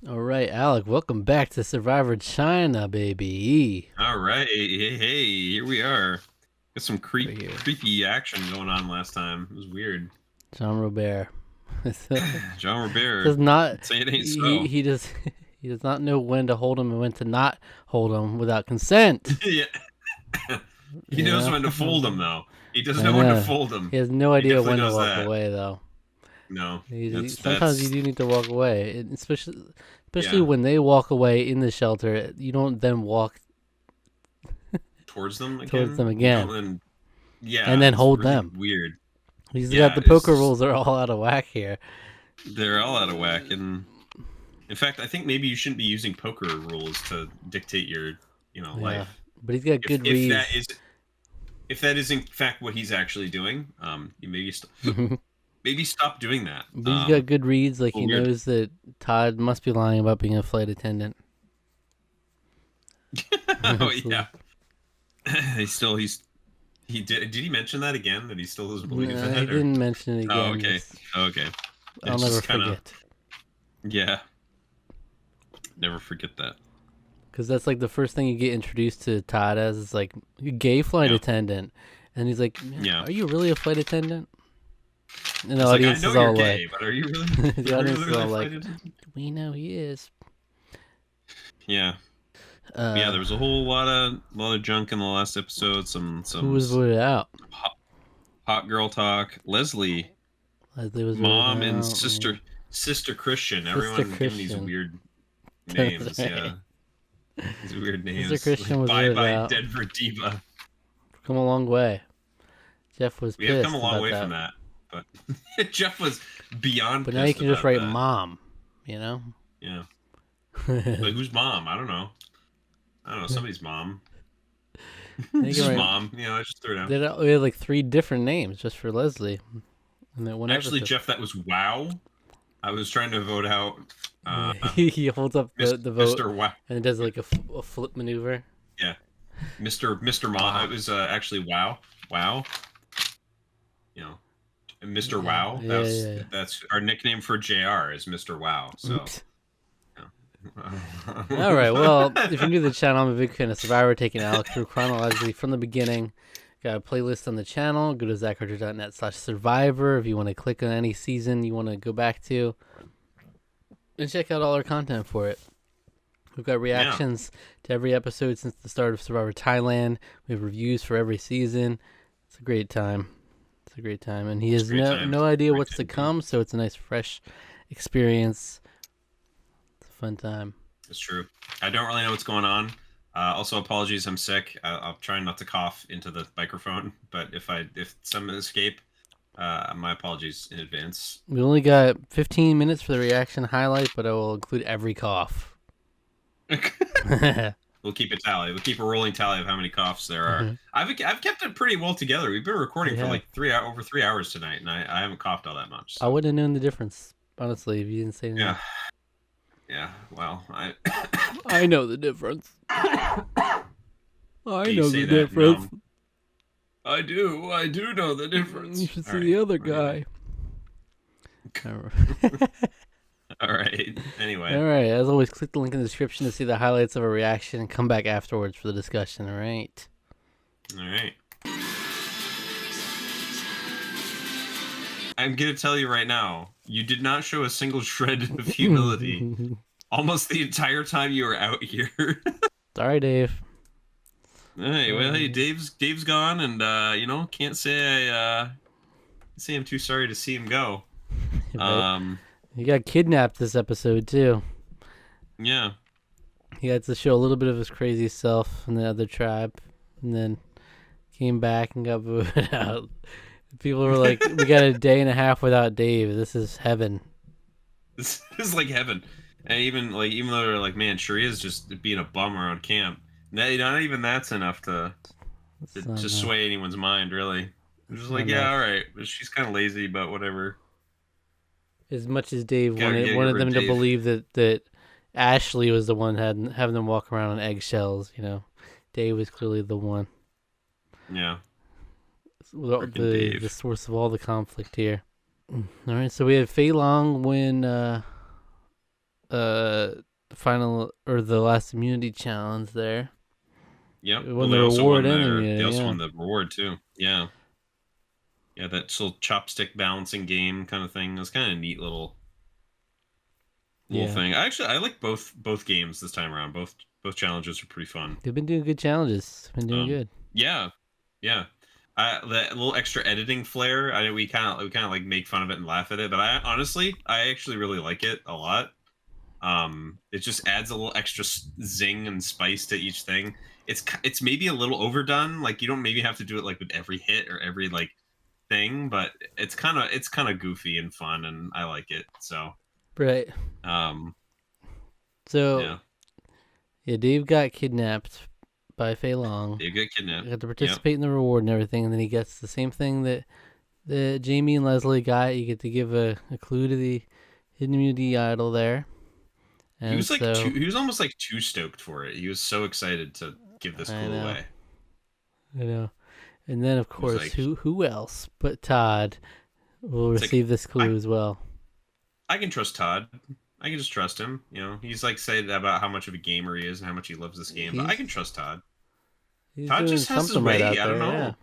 All right, Alec, welcome back to Survivor China, baby. All right, hey, here we are. Got some Right here. creepy action going on last time. It was weird. Jean Robert. John Robert does not say it ain't he so. he does he does not know when to hold him and when to not hold him without consent. Yeah, he You knows know? when to fold them though. He does I know when to know. fold them. He has no He idea definitely when to knows walk that. away though. No, Sometimes you do need to walk away, especially yeah when they walk away in the shelter. You don't then walk towards them towards them again. You again don't then. and Yeah, then it's hold really them. weird. He's got Yeah, the it's poker just, rules are all out of whack here. they're all out of whack. And in fact, I think maybe you shouldn't be using poker rules to dictate your Yeah, life. but he's got If good if that reads. is if that is in fact what he's actually doing, you maybe stop doing that. But he's got good reads. Like Well, he weird. knows that Todd must be lying about being a flight attendant. Oh So, yeah, he did he mention that again that he still doesn't believe nah, he that or didn't mention it oh again. okay okay I'll it's never just kind of forget. yeah never forget that Because that's like the first thing you get introduced to Todd as is like gay flight yeah attendant, and he's like, yeah "Are you really a flight attendant?" And the it's like I audience know is you're all like, gay but are you really the are you audience is really all a flight like, attendant? "We know he is." Yeah yeah Uh, there was a whole lot of junk in the last episode who some was voted out? hot, hot girl talk Leslie Leslie was voted mom and out. Yeah. sister Christian. Sister Everyone giving these Christian. weird That's names. right. Yeah, these weird Sister names Christian like was Bye voted Bye out. Denver Diva. Come a long way. Jeff was We have come a pissed long about way from that. that, but Jeff was beyond But now you pissed can just about write that. mom, you know? Yeah, you like who's mom? I don't know. I don't know somebody's mom. can Just write. mom. I just threw it out. We had like 3 different names just for Leslie in that one Actually, episode. Jeff, that was wow. I was trying to vote out uh, He holds up the vote Mr. Wow. and it does like a flip maneuver. Yeah, Mr. Mom. It Mom. was actually wow. Wow. You know, Mr. Yeah, Wow. yeah, yeah. That's our nickname for JR is Mr. Wow. So, Oops. All right. yeah. Well, if you're new to the channel, I'm a big fan of Survivor, taking Alex through chronologically from the beginning. Got a playlist on the channel. Go to zacharger.net/survivor if you want to click on any season you want to go back to and check out all our content for it. We've got Yeah, reactions to every episode since the start of Survivor Thailand. We have reviews for every season. It's a great time. It's a great time, and he it's a has great no time. no idea Great what's to time indeed. come, so it's a nice fresh experience. It's a fun time. It's true. I don't really know what's going on. Also, apologies. I'm sick. I'll try not to cough into the microphone, but if some escape, my apologies in advance. We only got 15 minutes for the reaction highlight, but I will include every cough. We'll keep a tally. We'll keep a rolling tally of how many coughs there are. Mhm. I've kept it pretty well together. We've been recording We for have. like over 3 hours tonight, and I haven't coughed all that much. I So wouldn't have known the difference, honestly, if you didn't say anything. yeah, yeah. Well, I I know the difference. I you know say the that. difference. I do. I do know the difference. You should see All right. the other Anyway. guy. All right. Anyway. All right. As always, click the link in the description to see the highlights of a reaction and come back afterwards for the discussion. All right. All right. I'm gonna tell you right now. You did not show a single shred of humility almost the entire time you were out here. Sorry, Dave. Hey, well, hey, Dave's gone, and can't say I'm too sorry to see him go. Right. He got kidnapped this episode too. Yeah, He had to show a little bit of his crazy self in the other tribe, and then came back and got voted out. People were like, "We got a day and a half without Dave. This is heaven." this is like heaven. And even though they're like, man, sure is just being a bum around camp. Not even that's enough to It's not enough. sway anyone's mind, really. I'm just like, Not yeah, enough. all right. She's kind of lazy, but whatever. As much as Dave Gotta get wanted rid of them to Dave. believe that Ashley was the one having them walk around on eggshells, Dave was clearly the one. Yeah. The Dave. the source of all the conflict here. All right, so we had Fei Long win final or the last immunity challenge there. Yep. It Well, won the reward and the they immunity. also Yeah. won the reward too. Yeah. Yeah, that little chopstick balancing game kind of thing. It was kind of a neat little Yeah. thing. I like both games this time around. Both challenges are pretty fun. They've been doing good challenges. Been doing good. Yeah, yeah. That little extra editing flair. We kind of like make fun of it and laugh at it, but I actually really like it a lot. It just adds a little extra zing and spice to each thing. It's maybe a little overdone. Like you don't maybe have to do it like with every hit or every like thing, but it's kind of goofy and fun, and I like it. So Right. um, So yeah, yeah, Dave got kidnapped by Fei Long. they get He kidnapped. got to Yep. participate in the reward and everything, and then he gets the same thing that Jamie and Leslie got. You get to give a clue to the hidden immunity idol there. He And was like so he was almost like too stoked for it. He was so excited to give this I clue know, away. I know. And then of He was course, like, who else but Todd will it's like receive this clue I as well? I can trust Todd. I can just trust him. He's like saying about how much of a gamer he is and how much he loves this game, but I can He's trust Todd. he's Todd doing just has his something right way. out I don't there. Yeah. know.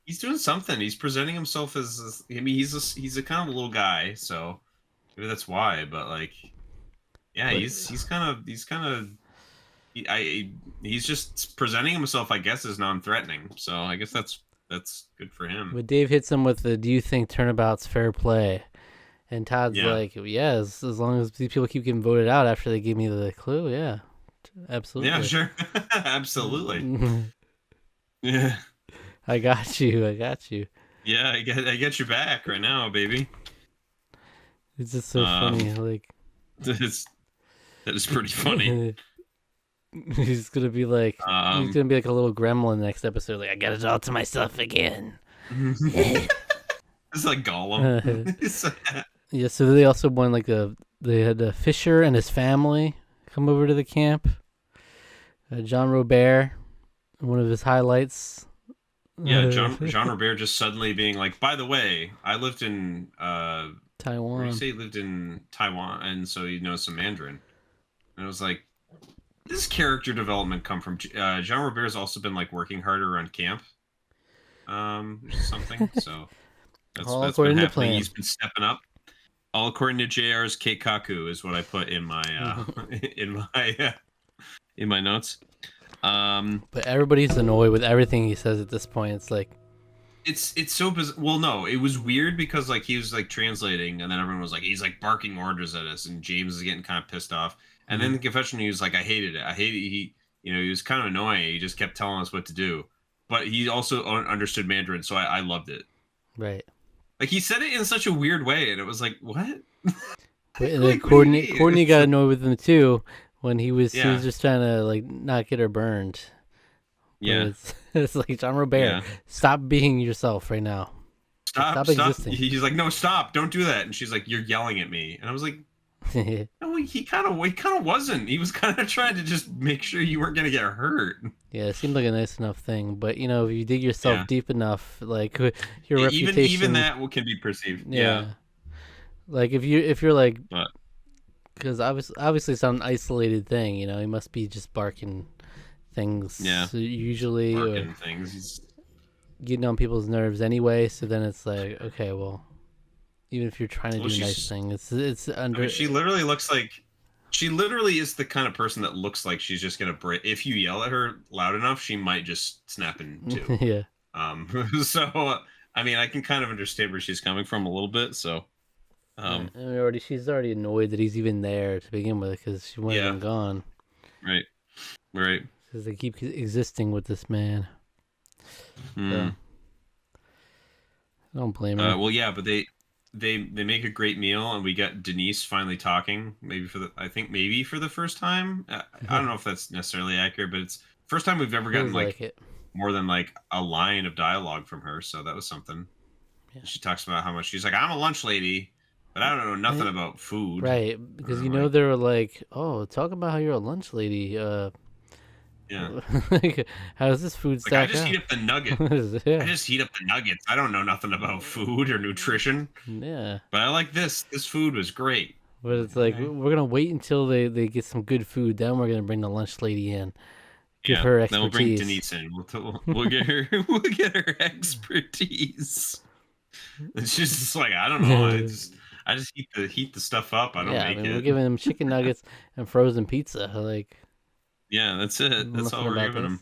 He's doing something. He's presenting himself as I mean, he's a kind of a little guy, so maybe that's why. But like, yeah, But he's just presenting himself, I guess, as non-threatening. So I guess that's good for him. but Dave hits him with the "Do you think turnabout's fair play?" And Todd's Yeah, like, "Yeah, as long as these people keep getting voted out after they give me the clue, yeah, yeah, absolutely." sure, absolutely. Yeah, I got you. I got you. yeah, I get your back right now, baby. It's just so Um, funny. Like, that is pretty funny. he's gonna be like, he's Um, gonna be like a little gremlin next episode. Like, I got it all to myself again. it's like Gollum. Yeah. So they also won like they had a Fisher and his family come over to the camp. John Robert, one of his highlights. Yeah, John Robert just suddenly being like, by the way, I lived in where do you Taiwan. say he lived in Taiwan, and so he knows some Mandarin. And I was like, this character development come from John Robert's also been like working harder on camp, which is something. So All that's been according to happening. plan. He's been stepping up. All according to JR's Keikaku is what I put in my in my notes. But everybody's annoyed with everything he says at this point. It's like, It's so bizarre. Well, no, it was weird because like he was like translating, and then everyone was like, he's like barking orders at us, and James is getting kind of pissed off. And then the confession, he was like, I hated it. I hated he was kind of annoying. He just kept telling us what to do, but he also understood Mandarin, so I loved it. right. Like he said it in such a weird way, and it was like, what? But and then Like, what do you mean? Courtney got annoyed with him too when he was Yeah, just trying to like not get her burned. But yeah, it's like John Robert, yeah. stop being yourself right now. Stop, Stop stop. existing. He's like, no, stop, don't do that. And she's like, you're yelling at me, and I was like, Yeah, no, he kind of wasn't. He was kind of trying to just make sure you weren't gonna get hurt. it seemed like a nice enough thing, but you know, if you dig yourself Yeah. deep enough, like your Even reputation, that can be perceived. yeah. Like if you're like, But because obviously it's not an isolated thing, you know, he must be just barking things, Yeah. usually, or barking things. He's, getting on people's nerves anyway. So then it's like, okay, well, even if you're trying to Well, do a nice she's- thing, it's I under. mean, she literally is the kind of person that looks like she's just gonna break. If you yell at her loud enough, she might just snap in two. Yeah, So I mean, I can kind of understand where she's coming from a little bit. So, and she's already annoyed that he's even there to begin with because she wanted Yeah. him gone right, right. because they keep existing with this man. Hmm. So, I don't blame her. Well, yeah, but they make a great meal, and we got Denise finally talking. Maybe for the first time. I don't know if that's necessarily accurate, but it's first time we've ever gotten Feels like it. more than like a line of dialogue from her. So that was something. Yeah. She talks about how much she's like, I'm a lunch lady, but I don't know nothing about food. Right, because you know like- they were like, "Oh, talk about how you're a lunch lady." Yeah. Like, how does this food Like I stack just up? heat up the nuggets. I Yeah, just heat up the nuggets. I don't know nothing about food or nutrition, yeah. but I like this. This food was great. But it's like Okay. we're gonna wait until they get some good food. Then we're gonna bring the lunch lady in, give Yeah. her Then we'll bring expertise. Denise in. We'll get her we'll get her expertise. And she's just like, I don't know. I just heat the stuff up. I don't Yeah, I make mean we're it. giving them chicken nuggets and frozen pizza. Like Yeah, that's it. That's nothing all we're about giving this. them.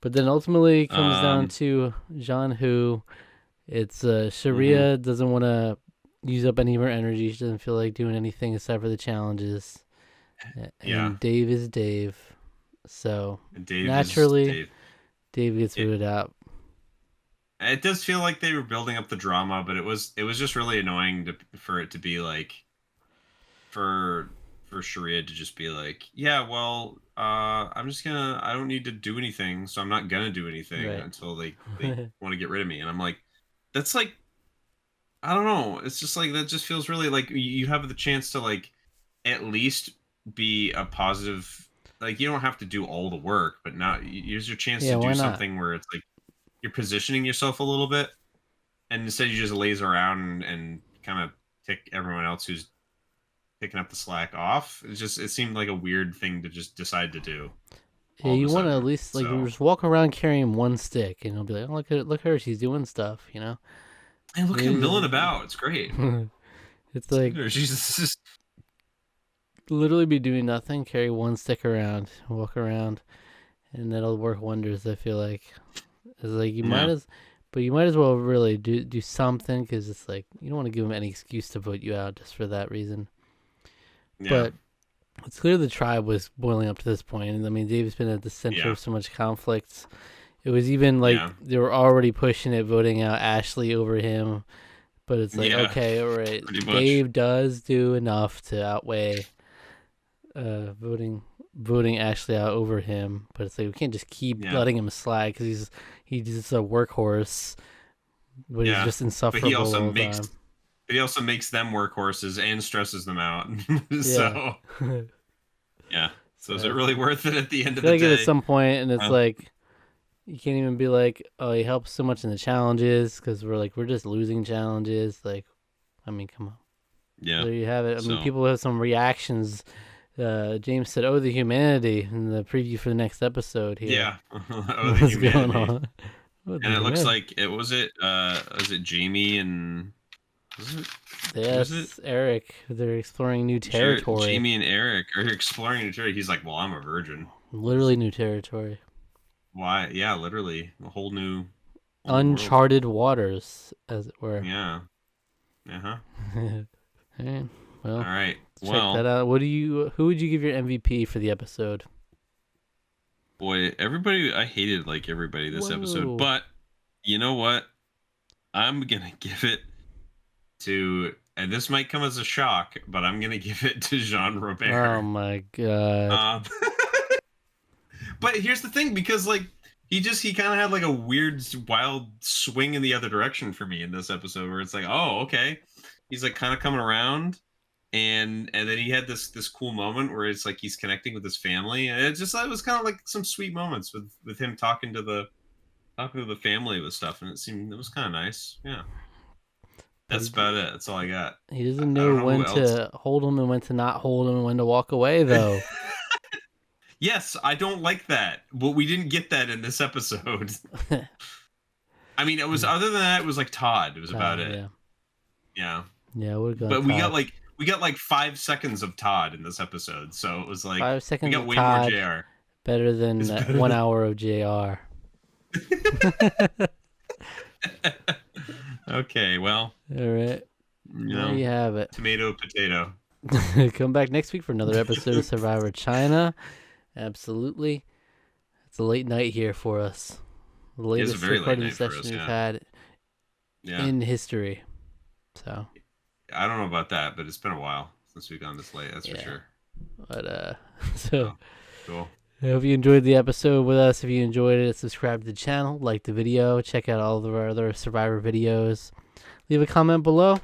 But then ultimately it comes down Um, to John who it's mhm. Sharia doesn't want to use up any of her energy. She doesn't feel like doing anything except for the challenges. Yeah. And Dave is Dave. So Dave is naturally Dave. Dave gets It, rooted out. it does feel like they were building up the drama, but it was just really annoying for it to be like for Sharia to just be like, yeah, well, I don't need to do anything, so I'm not gonna do anything Right. until they want to get rid of me. And I'm like, that's like, I don't know. It's just like that just feels really like you have the chance to like at least be a positive. Like you don't have to do all the work, but now here's your chance Yeah, to why do not? something where it's like you're positioning yourself a little bit, and instead you just laze around and kind of tick everyone else who's picking up the slack off. It seemed like a weird thing to just decide to do Yeah, all of a you want to at sudden. least like So just walk around carrying one stick, and you'll be like, "Oh, look at her, she's doing stuff," you know. hey, look at him milling You about. It's great. it's like She's just literally be doing nothing, carry one stick around, walk around, and that'll work wonders. I feel like it's like yeah, but you might as well really do something because it's like you don't want to give them any excuse to vote you out just for that reason. yeah, But it's clear the tribe was boiling up to this point, and I mean, Dave's been at the center yeah, of so much conflict. It was even yeah, like they were already pushing it, voting out Ashley over him. But it's like, yeah. okay, all right, Pretty much. Dave does do enough to outweigh voting Ashley out over him. But it's like we can't just keep Yeah, letting him slide because he's just a workhorse, but he's yeah. just But he insufferable also all the makes time. but he also makes them workhorses and stresses them out. Yeah. So yeah. So is it So really worth it at the I end of feel the like at day? some point, and it's Uh, like you can't even be like, oh, he helps so much in the challenges because we're just losing challenges. Like, I mean, come on. yeah. There you have it. I mean, So people have some reactions. James said, "Oh, the humanity" in the preview for the next episode here. yeah. Oh, the What's going humanity. on? Oh, the And it looks humanity. like it was it Jamie and was it was it Yes, Eric. They're exploring new territory. Jamie and Eric are exploring a territory. He's like, well, I'm a virgin. Literally new territory. Why? Yeah, literally a whole new world. Uncharted waters, as it were. Yeah. Uh huh. Hey, All well, right. check that Well, out. Who would you give your MVP for the episode? boy, I hated like everybody this episode, Whoa. but you know what? I'm gonna give it to, and this might come as a shock, but I'm gonna give it to Jean Oh Robert. my god. Um, but here's the thing, because like he kind of had like a weird, wild swing in the other direction for me in this episode, where it's like, oh, okay, he's like kind of coming around, and then he had this cool moment where it's like he's connecting with his family, and it was kind of like some sweet moments with him talking to the family with stuff, and it was kind of nice. Yeah, But that's about it. That's all I got. he doesn't I know don't know when who else. to hold him and when to not hold him and when to walk away, though. Yes, I don't like that, but we didn't get that in this episode. I mean, it was other than that, it was like Todd. It was about Todd, it. yeah. Yeah, Yeah, we're going but we got Todd. like 5 seconds of Todd in this episode, so it was like Five we seconds got of way more Todd, Jr. better than It's better 1 hour of JR. than. Okay, well, All right. you There know, you have it. tomato, potato. Come back next week for another episode of Survivor China. Absolutely. It's a late night here for us. The It is a latest very late recording night for session us. we've Yeah, had yeah. in history. So, I don't know about that, but it's been a while since we've gone this late. That's for yeah. sure. But, so Oh, cool. I hope you enjoyed the episode with us. If you enjoyed it, subscribe to the channel, like the video, check out all of our other Survivor videos. Leave a comment below,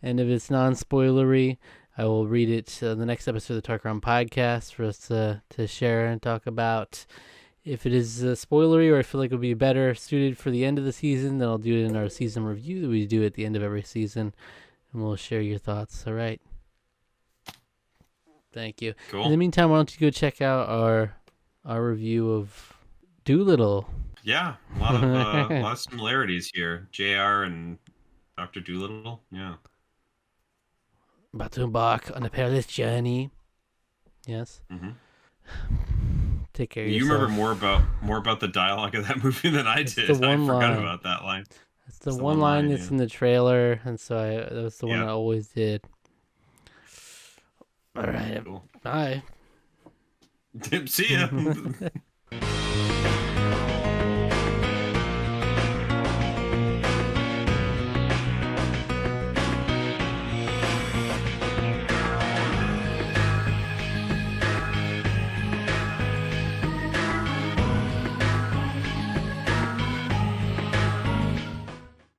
and if it's non-spoilery, I will read it in the next episode of the Tarqaron podcast for us to share and talk about. If it is spoilery or I feel like it would be better suited for the end of the season, then I'll do it in our season review that we do at the end of every season, and we'll share your thoughts. All right. Thank you. Cool. In the meantime, why don't you go check out our review of Doolittle? Yeah, a lot of similarities here. JR and Dr. Doolittle. Yeah. About to embark on a perilous journey. Yes. Mm-hmm. Take care of You yourself. remember more about the dialogue of that movie than I did. the one I forgot line. about that line. It's the one line that's yeah. in the trailer, and so that was the one Yep. I always did. All right. Cool. Bye. See ya.